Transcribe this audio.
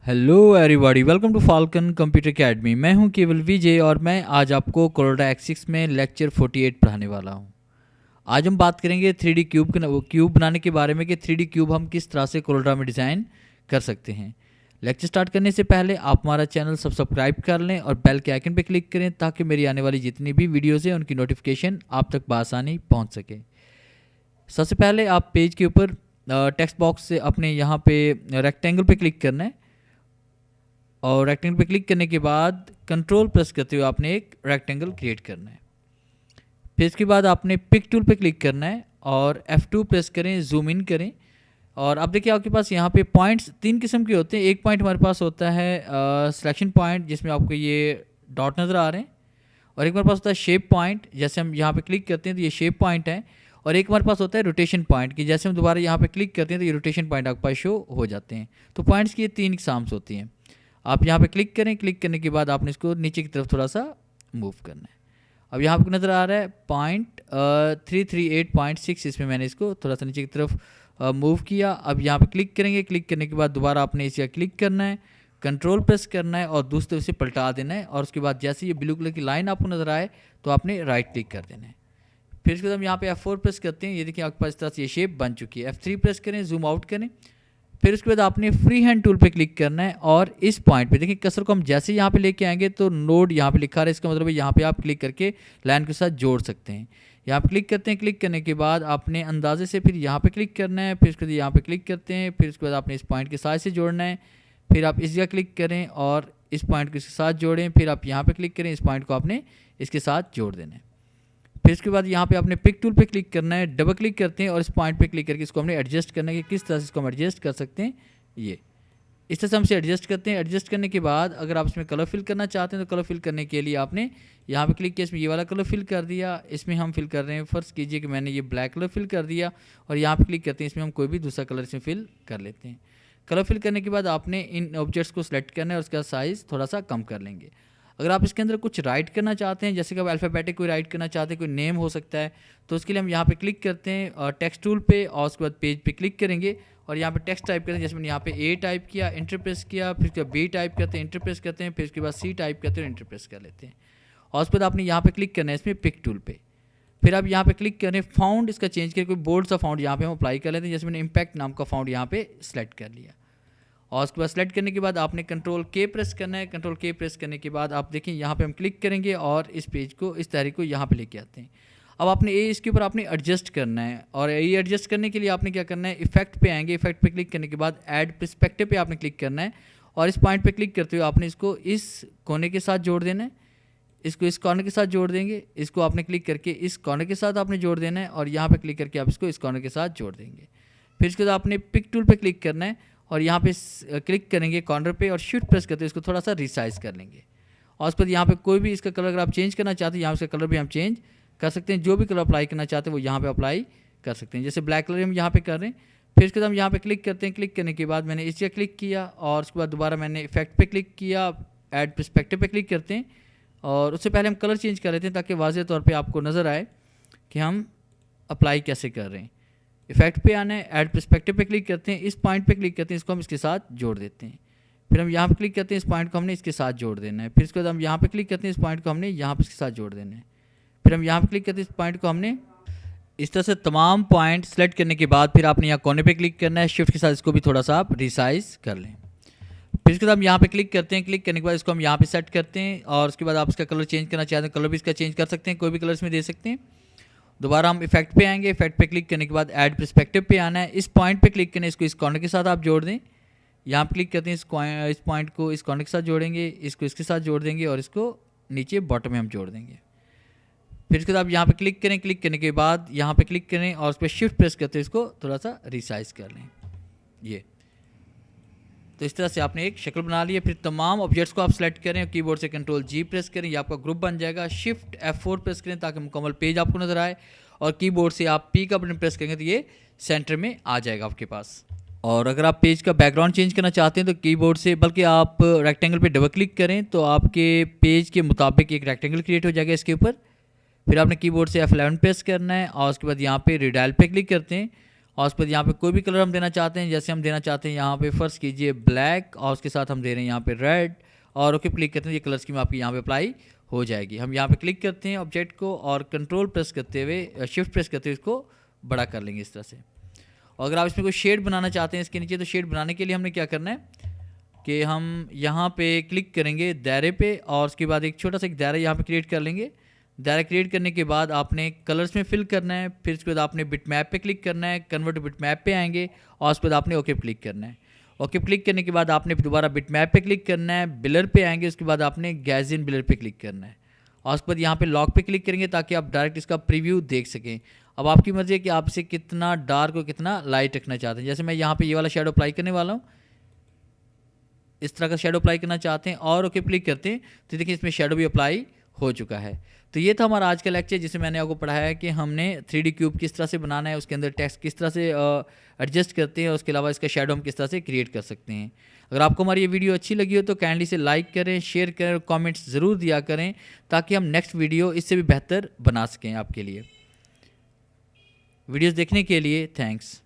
Hello everybody, welcome to Falcon computer academy. मैं हूं केवल विजय और मैं आज आपको कोरोडा एक्सिस में लेक्चर 48 पढ़ाने वाला हूं। आज हम बात करेंगे 3D क्यूब बनाने के बारे में कि 3D क्यूब हम किस तरह से कोरोडा में डिज़ाइन कर सकते हैं। लेक्चर स्टार्ट करने से पहले आप हमारा चैनल सब्सक्राइब कर लें और बेल के आइकन पर क्लिक करें ताकि मेरी आने वाली जितनी भी वीडियोज़ हैं उनकी नोटिफिकेशन आप तक बआसानी पहुँच सके। सबसे पहले आप पेज के ऊपर टेक्स्ट बॉक्स से अपने यहाँ पे रेक्टेंगल पे क्लिक करना है और रेक्टेंगल पे क्लिक करने के बाद कंट्रोल प्रेस करते हुए आपने एक रेक्टेंगल क्रिएट करना है। फिर इसके बाद आपने पिक टूल पे क्लिक करना है और F2 प्रेस करें, जूम इन करें और अब देखिए आपके पास यहाँ पे पॉइंट्स तीन किस्म के होते हैं। एक पॉइंट हमारे पास होता है सिलेक्शन पॉइंट जिसमें आपको ये डॉट नज़र आ रहे हैं, और एक हमारे पास होता है शेप पॉइंट, जैसे हम यहाँ पे क्लिक करते हैं तो ये शेप पॉइंट है, और एक हमारे पास होता है रोटेशन पॉइंट कि जैसे हम दोबारा यहाँ पे क्लिक करते हैं तो ये रोटेशन पॉइंट आपके पास शो हो जाते हैं। तो पॉइंट्स की ये तीन इकसाम्स होती हैं। आप यहाँ पे क्लिक करें, क्लिक करने के बाद आपने इसको नीचे की तरफ थोड़ा सा मूव करना है। अब यहाँ आपको नज़र आ रहा है पॉइंट 338.6, इसमें मैंने इसको थोड़ा सा नीचे की तरफ मूव किया। अब यहाँ पे क्लिक करेंगे, क्लिक करने के बाद दोबारा आपने इसे क्लिक करना है, कंट्रोल प्रेस करना है और दूसरी तरफ से पलटा देना है, और उसके बाद जैसे ये ब्लू कलर की लाइन आपको नज़र आए तो आपने राइट क्लिक कर देना है। फिर इसके बाद हम यहाँ पे F4 प्रेस करते हैं। ये देखिए आपके पास इस तरह से ये शेप बन चुकी है। F3 प्रेस करें, जूम आउट करें। फिर उसके बाद आपने फ्री हैंड टूल पे क्लिक करना है और इस पॉइंट पे देखिए कर्सर को हम जैसे यहाँ पे लेके आएंगे तो नोड यहाँ पे लिखा रहा है, इसका मतलब है यहाँ पे आप क्लिक करके लाइन के साथ जोड़ सकते हैं। यहाँ पे क्लिक करते हैं, क्लिक करने के बाद आपने अंदाजे से फिर यहाँ पे क्लिक करना है, फिर उसके बाद यहाँ पे क्लिक करते हैं, फिर उसके बाद आपने इस पॉइंट के साथ से जोड़ना है। फिर आप इस जगह क्लिक करें और इस पॉइंट को इसके साथ जोड़ें, फिर आप यहाँ पे क्लिक करें, इस पॉइंट को आपने इसके साथ जोड़ देना है। फिर इसके बाद यहाँ पे आपने पिक टूल पे क्लिक करना है, डबल क्लिक करते हैं और इस पॉइंट पे क्लिक करके इसको हमने एडजस्ट करना है कि किस तरह से इसको हम एडजस्ट कर सकते हैं। ये इस तरह से हमसे एडजस्ट करते हैं। एडजस्ट करने के बाद अगर आप इसमें कलर फिल करना चाहते हैं तो कलर फिल करने के लिए आपने यहाँ पे क्लिक किया, इसमें ये वाला कलर फिल कर दिया। इसमें हम फिल कर रहे हैं, फ़र्ज़ कीजिए कि मैंने ये ब्लैक कलर फिल कर दिया, और यहाँ पे क्लिक करते हैं, इसमें हम कोई भी दूसरा कलर इसमें फिल कर लेते हैं। कलर फिल करने के बाद आपने इन ऑब्जेक्ट्स को सिलेक्ट करना है और उसका साइज़ थोड़ा सा कम कर लेंगे। अगर आप इसके अंदर कुछ राइट करना चाहते हैं, जैसे कि आप अल्फ़ाबेटिक कोई राइट करना चाहते हैं, कोई नेम हो सकता है, तो उसके लिए हम यहाँ पे क्लिक करते हैं और टेक्स्ट टूल पे, और उसके बाद पेज पे क्लिक करेंगे और यहाँ पे टेक्स्ट टाइप करते हैं। जैसे मैंने यहाँ पे A टाइप किया, इंटर प्रेस किया, फिर उसके बाद B टाइप करते हैं, इंटर प्रेस करते हैं, फिर उसके बाद C टाइप करते हैं, इंटर प्रेस कर लेते हैं, और उसके बाद आपने यहाँ पे क्लिक करना है इसमें पिक टूल पे। फिर आप यहाँ पे क्लिक करें, फाउंड इसका चेंज करके कोई बोल्ड सा फाउंड यहाँ पे हम अप्लाई कर लेते हैं। जैसे मैंने इम्पैक्ट नाम का फाउंड यहाँ पे सेलेक्ट कर लिया, और उसके बाद सेलेक्ट करने के बाद आपने कंट्रोल K प्रेस करना है। कंट्रोल K प्रेस करने के बाद आप देखें यहाँ पे हम क्लिक करेंगे और इस पेज को, इस तहरीक को यहाँ पे लेके आते हैं। अब आपने इसके ऊपर आपने एडजस्ट करना है, और ये एडजस्ट करने के लिए आपने क्या करना है, इफेक्ट पे आएंगे। इफेक्ट पे क्लिक करने के बाद ऐड पर्सपेक्टिव पे आपने क्लिक करना है, और इस पॉइंट पे क्लिक करते हुए आपने इसको इस कोने के साथ जोड़ देना है, इसको इस कॉर्नर के साथ जोड़ देंगे, इसको आपने क्लिक करके इस कॉर्नर के साथ आपने जोड़ देना है, और यहाँ पे क्लिक करके आप इसको इस कॉर्नर के साथ जोड़ देंगे। फिर इसके बाद आपने पिक टूल पे क्लिक करना है और यहाँ पे क्लिक करेंगे कॉर्नर पे और शिफ्ट प्रेस करते हुए इसको थोड़ा सा रिसाइज कर लेंगे, और उस पर यहाँ पे कोई भी इसका कलर अगर आप चेंज करना चाहते हैं, यहाँ इसका कलर भी हम चेंज कर सकते हैं। जो भी कलर अप्लाई करना चाहते हैं वो यहाँ पे अप्लाई कर सकते हैं। जैसे ब्लैक कलर हम यहाँ पे कर रहे हैं, फिर इसके बाद हम यहाँ पे क्लिक करते हैं। क्लिक करने के बाद मैंने इस जगह क्लिक किया और उसके बाद दोबारा मैंने इफेक्ट पे क्लिक किया, ऐड पर्सपेक्टिव पे क्लिक करते हैं, और उससे पहले हम कलर चेंज कर लेते हैं ताकि वाज़ेह तौर पर आपको नज़र आए कि हम अप्लाई कैसे कर रहे हैं। इफेक्ट पे आना है, ऐड पर्सपेक्टिव पे क्लिक करते हैं, इस पॉइंट पे क्लिक करते हैं, इसको हम इसके साथ जोड़ देते हैं। फिर हम यहाँ पे क्लिक करते हैं, इस पॉइंट को हमने इसके साथ जोड़ देना है। फिर इसके बाद हम यहाँ पे क्लिक करते हैं, इस पॉइंट को हमने यहाँ पे इसके साथ जोड़ देना है। फिर हम यहाँ पे क्लिक करते हैं, इस पॉइंट को हमने इस तरह से तमाम पॉइंट सेलेक्ट करने के बाद फिर आपने यहाँ कोने पे क्लिक करना है, शिफ्ट के साथ इसको भी थोड़ा सा आप रिसाइज कर लें। फिर इसके बाद हम यहाँ पे क्लिक करते हैं, क्लिक करने के बाद इसको हम यहाँ पे सेट करते हैं, और उसके बाद आप इसका कलर चेंज करना चाहते हैं, कलर भी इसका चेंज कर सकते हैं, कोई भी कलर इसमें दे सकते हैं। दोबारा हम इफेक्ट पे आएंगे, इफेक्ट पे क्लिक करने के बाद ऐड पर्सपेक्टिव पे आना है, इस पॉइंट पे क्लिक करना है, इसको इस कॉर्नर के साथ आप जोड़ दें। यहाँ पे क्लिक करते हैं, इस पॉइंट को इस कॉर्नर के साथ जोड़ेंगे, इसको इसके साथ जोड़ देंगे, और इसको नीचे बॉटम में हम जोड़ देंगे। फिर इसके बाद आप यहाँ पे क्लिक करें, क्लिक करने के बाद यहाँ पे क्लिक करें और उस पर शिफ्ट प्रेस करते हैं, इसको थोड़ा सा रिसाइज कर लें। ये तो इस तरह से आपने एक शक्ल बना ली है। फिर तमाम ऑब्जेक्ट्स को आप सेलेक्ट करें, कीबोर्ड से कंट्रोल G प्रेस करें, ये आपका ग्रुप बन जाएगा। शिफ्ट F4 प्रेस करें ताकि मुकम्मल पेज आपको नजर आए, और कीबोर्ड से आप P का बटन प्रेस करेंगे तो ये सेंटर में आ जाएगा आपके पास। और अगर आप पेज का बैकग्राउंड चेंज करना चाहते हैं तो कीबोर्ड से, बल्कि आप रेक्टेंगल पे डबल क्लिक करें तो आपके पेज के मुताबिक एक रेक्टेंगल क्रिएट हो जाएगा इसके ऊपर। फिर आपने कीबोर्ड से F11 प्रेस करना है, और उसके बाद यहाँ पे रिडायल पे क्लिक करते हैं, और उसके बाद यहाँ पे कोई भी कलर हम देना चाहते हैं, जैसे हम देना चाहते हैं यहाँ पे फर्स्ट कीजिए ब्लैक और उसके साथ हम दे रहे हैं यहाँ पे रेड और ओके क्लिक करते हैं, ये कलर स्कीम आपकी यहाँ पे अप्लाई हो जाएगी। हम यहाँ पे क्लिक करते हैं ऑब्जेक्ट को और कंट्रोल प्रेस करते हुए शिफ्ट प्रेस करते हुए इसको बड़ा कर लेंगे इस तरह से। और अगर आप इसमें कोई शेड बनाना चाहते हैं इसके नीचे, तो शेड बनाने के लिए हमने क्या करना है कि हम यहाँ पे क्लिक करेंगे दायरे पे और उसके बाद एक छोटा सा एक दायरा यहाँ पे क्रिएट कर लेंगे। दायरा क्रिएट करने के बाद आपने कलर्स में फिल करना है, फिर उसके बाद आपने बिट मैप पे क्लिक करना है, कन्वर्ट बिट मैप पे आएंगे और उसके बाद आपने ओके क्लिक करना है। ओके क्लिक करने के बाद आपने दोबारा बिट मैप पे क्लिक करना है, बिलर पे आएंगे, उसके बाद आपने गैजिन बिलर पे क्लिक करना है और उसके बाद यहाँ पे लॉक पे क्लिक करेंगे ताकि आप डायरेक्ट इसका प्रीव्यू देख सकें। अब आपकी मर्जी है कि आप इसे कितना डार्क और कितना लाइट रखना चाहते हैं। जैसे मैं यहाँ पे ये वाला शेडो अप्लाई करने वाला हूँ, इस तरह का शेडो अप्लाई करना चाहते हैं और ओके क्लिक करते हैं तो देखिए इसमें शेडो भी अप्लाई हो चुका है। तो ये था हमारा आज का लेक्चर जिसमें मैंने आपको पढ़ाया है कि हमने 3D क्यूब किस तरह से बनाना है, उसके अंदर टेक्स्ट किस तरह से एडजस्ट करते हैं और उसके अलावा इसका शेडो हम किस तरह से क्रिएट कर सकते हैं। अगर आपको हमारी ये वीडियो अच्छी लगी हो तो काइंडली से लाइक करें, शेयर करें और कमेंट्स ज़रूर दिया करें ताकि हम नेक्स्ट वीडियो इससे भी बेहतर बना सकें आपके लिए। वीडियोज़ देखने के लिए थैंक्स।